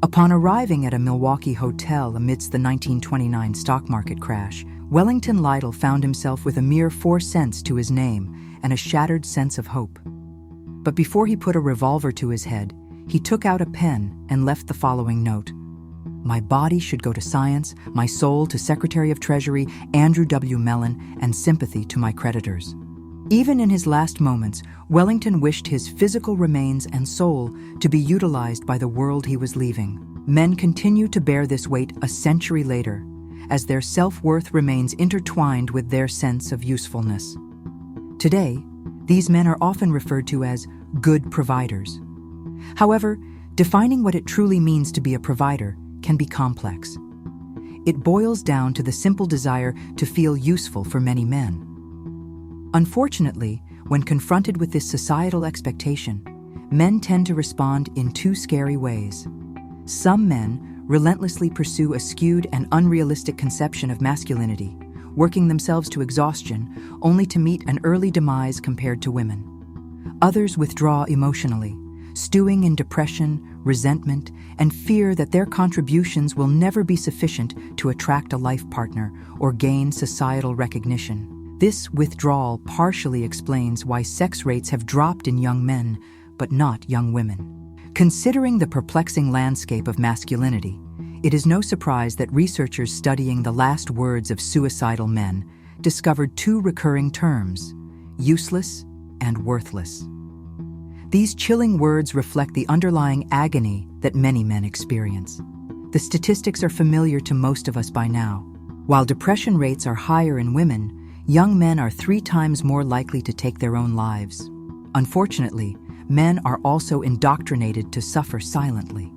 Upon arriving at a Milwaukee hotel amidst the 1929 stock market crash, Wellington Lytle found himself with a mere 4 cents to his name and a shattered sense of hope. But before he put a revolver to his head, he took out a pen and left the following note: "My body should go to science, my soul to Secretary of Treasury Andrew W. Mellon, and sympathy to my creditors." Even in his last moments, Wellington wished his physical remains and soul to be utilized by the world he was leaving. Men continue to bear this weight a century later, as their self-worth remains intertwined with their sense of usefulness. Today, these men are often referred to as good providers. However, defining what it truly means to be a provider can be complex. It boils down to the simple desire to feel useful for many men. Unfortunately, when confronted with this societal expectation, men tend to respond in two scary ways. Some men relentlessly pursue a skewed and unrealistic conception of masculinity, working themselves to exhaustion only to meet an early demise compared to women. Others withdraw emotionally, stewing in depression, resentment, and fear that their contributions will never be sufficient to attract a life partner or gain societal recognition. This withdrawal partially explains why sex rates have dropped in young men, but not young women. Considering the perplexing landscape of masculinity, it is no surprise that researchers studying the last words of suicidal men discovered two recurring terms: useless and worthless. These chilling words reflect the underlying agony that many men experience. The statistics are familiar to most of us by now. While depression rates are higher in women, young men are 3 times more likely to take their own lives. Unfortunately, men are also indoctrinated to suffer silently.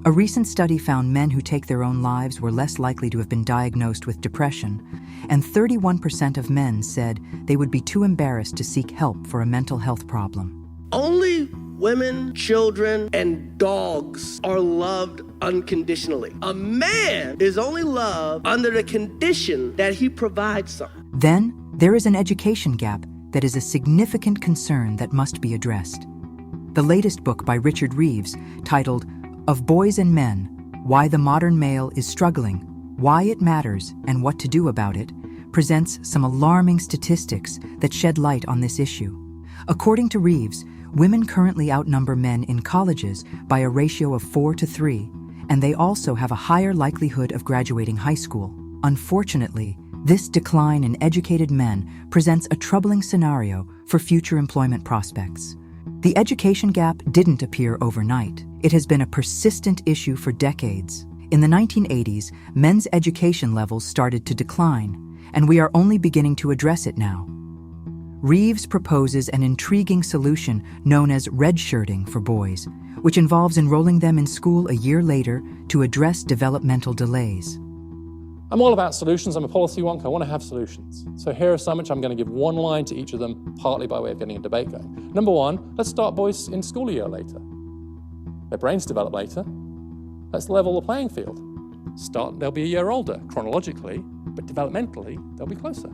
A recent study found men who take their own lives were less likely to have been diagnosed with depression, and 31% of men said they would be too embarrassed to seek help for a mental health problem. Only women, children, and dogs are loved unconditionally. A man is only loved under the condition that he provides something. Then, there is an education gap that is a significant concern that must be addressed. The latest book by Richard Reeves, titled "Of Boys and Men: Why the Modern Male is Struggling, Why It Matters, and What to Do About It," presents some alarming statistics that shed light on this issue. According to Reeves, women currently outnumber men in colleges by a ratio of 4 to 3, and they also have a higher likelihood of graduating high school. Unfortunately, this decline in educated men presents a troubling scenario for future employment prospects. The education gap didn't appear overnight. It has been a persistent issue for decades. In the 1980s, men's education levels started to decline, and we are only beginning to address it now. Reeves proposes an intriguing solution known as redshirting for boys, which involves enrolling them in school a year later to address developmental delays. I'm all about solutions. I'm a policy wonk. I want to have solutions. So here are some which I'm going to give one line to each of them, partly by way of getting a debate going. Number one, let's start boys in school a year later. Their brains develop later. Let's level the playing field. They'll be a year older, chronologically, but developmentally, they'll be closer.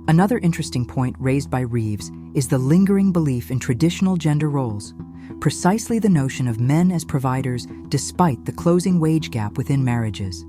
Another interesting point raised by Reeves is the lingering belief in traditional gender roles, precisely the notion of men as providers despite the closing wage gap within marriages.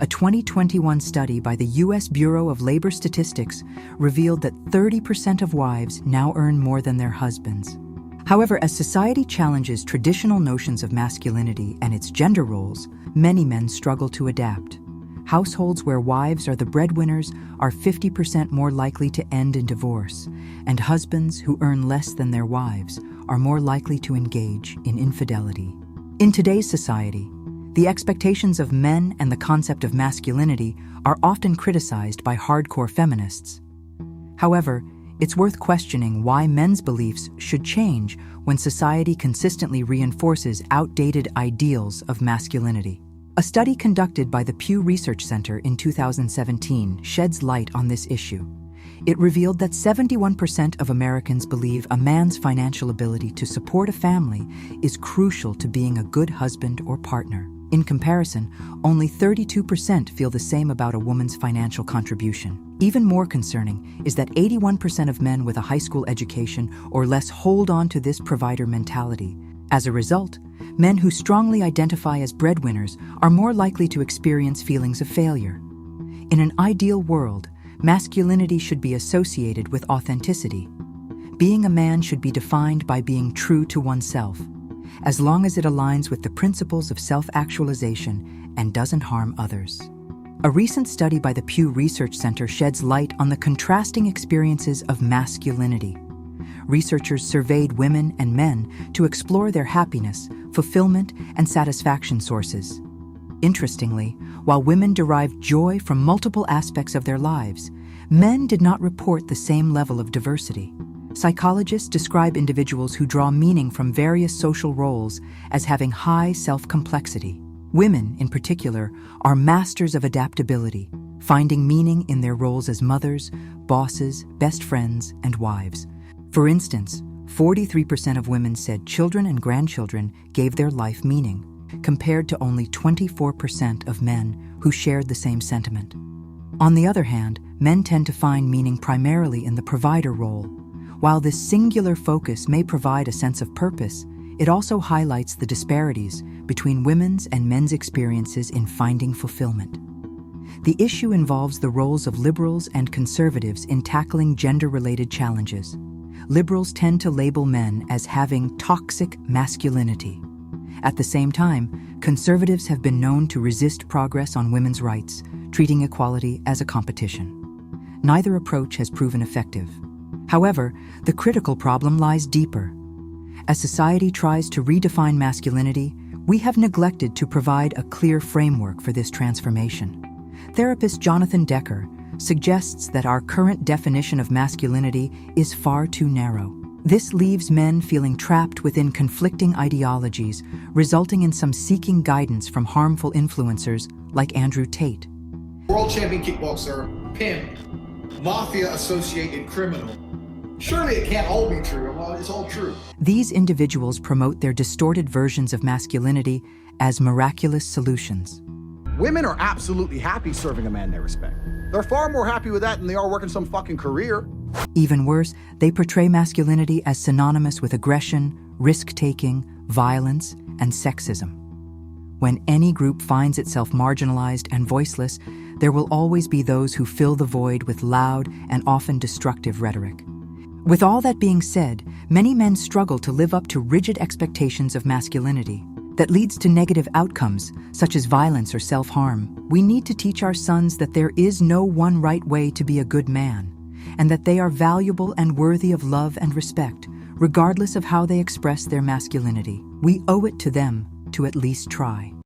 A 2021 study by the U.S. Bureau of Labor Statistics revealed that 30% of wives now earn more than their husbands. However, as society challenges traditional notions of masculinity and its gender roles, many men struggle to adapt. Households where wives are the breadwinners are 50% more likely to end in divorce, and husbands who earn less than their wives are more likely to engage in infidelity. In today's society, the expectations of men and the concept of masculinity are often criticized by hardcore feminists. However, it's worth questioning why men's beliefs should change when society consistently reinforces outdated ideals of masculinity. A study conducted by the Pew Research Center in 2017 sheds light on this issue. It revealed that 71% of Americans believe a man's financial ability to support a family is crucial to being a good husband or partner. In comparison, only 32% feel the same about a woman's financial contribution. Even more concerning is that 81% of men with a high school education or less hold on to this provider mentality. As a result, men who strongly identify as breadwinners are more likely to experience feelings of failure. In an ideal world, masculinity should be associated with authenticity. Being a man should be defined by being true to oneself, as long as it aligns with the principles of self-actualization and doesn't harm others. A recent study by the Pew Research Center sheds light on the contrasting experiences of masculinity. Researchers surveyed women and men to explore their happiness, fulfillment, and satisfaction sources. Interestingly, while women derived joy from multiple aspects of their lives, men did not report the same level of diversity. Psychologists describe individuals who draw meaning from various social roles as having high self-complexity. Women, in particular, are masters of adaptability, finding meaning in their roles as mothers, bosses, best friends, and wives. For instance, 43% of women said children and grandchildren gave their life meaning, compared to only 24% of men who shared the same sentiment. On the other hand, men tend to find meaning primarily in the provider role. While this singular focus may provide a sense of purpose, it also highlights the disparities between women's and men's experiences in finding fulfillment. The issue involves the roles of liberals and conservatives in tackling gender-related challenges. Liberals tend to label men as having toxic masculinity. At the same time, conservatives have been known to resist progress on women's rights, treating equality as a competition. Neither approach has proven effective. However, the critical problem lies deeper. As society tries to redefine masculinity, we have neglected to provide a clear framework for this transformation. Therapist Jonathan Decker suggests that our current definition of masculinity is far too narrow. This leaves men feeling trapped within conflicting ideologies, resulting in some seeking guidance from harmful influencers like Andrew Tate. World champion kickboxer, pimp, mafia-associated criminal. Surely it can't all be true. Well, it's all true. These individuals promote their distorted versions of masculinity as miraculous solutions. Women are absolutely happy serving a man they respect. They're far more happy with that than they are working some fucking career. Even worse, they portray masculinity as synonymous with aggression, risk-taking, violence, and sexism. When any group finds itself marginalized and voiceless, there will always be those who fill the void with loud and often destructive rhetoric. With all that being said, many men struggle to live up to rigid expectations of masculinity that leads to negative outcomes, such as violence or self-harm. We need to teach our sons that there is no one right way to be a good man, and that they are valuable and worthy of love and respect, regardless of how they express their masculinity. We owe it to them to at least try.